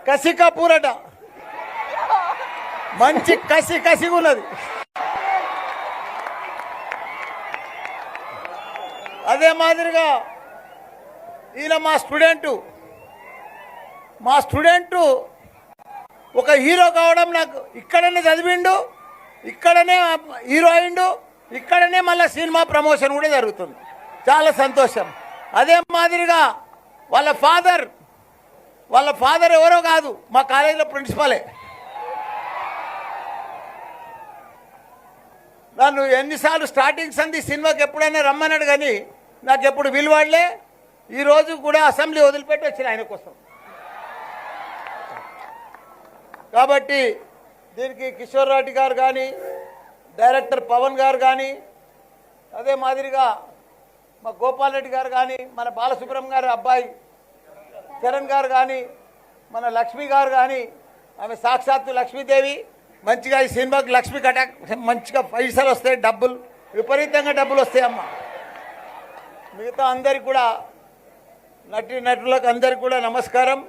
కసి కపూరట, మంచి కసి కసిగా ఉన్నది. అదే మాదిరిగా ఈయన మా స్టూడెంటు ఒక హీరో కావడం, నాకు ఇక్కడనే చదివిండు, ఇక్కడనే హీరో అయిండు, ఇక్కడనే మళ్ళీ సినిమా ప్రమోషన్ కూడా జరుగుతుంది. చాలా సంతోషం. అదే మాదిరిగా వాళ్ళ ఫాదర్ ఎవరో కాదు, మా కాలేజీలో ప్రిన్సిపలే. నన్ను ఎన్నిసార్లు స్టార్టింగ్ సంది సినిమాకి ఎప్పుడైనా రమ్మన్నాడు, కానీ నాకు ఎప్పుడు విలువాడలే. ఈరోజు కూడా అసెంబ్లీ వదిలిపెట్టి వచ్చిన ఆయన కోసం. కాబట్టి దీనికి కిషోర్ రెడ్డి గారు కానీ, డైరెక్టర్ పవన్ గారు కానీ, అదే మాదిరిగా మా గోపాల్ రెడ్డి గారు కానీ, మన బాలసుబ్రహ్మణ్యం గారి అబ్బాయి చరణ్ గారు కానీ, మన లక్ష్మి గారు కానీ, ఆమె సాక్షాత్తు లక్ష్మీదేవి. మంచిగా ఈ సినిమాకి లక్ష్మి కటాక్ మంచిగా పైసలు వస్తాయి, డబ్బులు విపరీతంగా డబ్బులు వస్తాయమ్మా. మిగతా అందరికి కూడా నటులకు అందరికి కూడా నమస్కారం.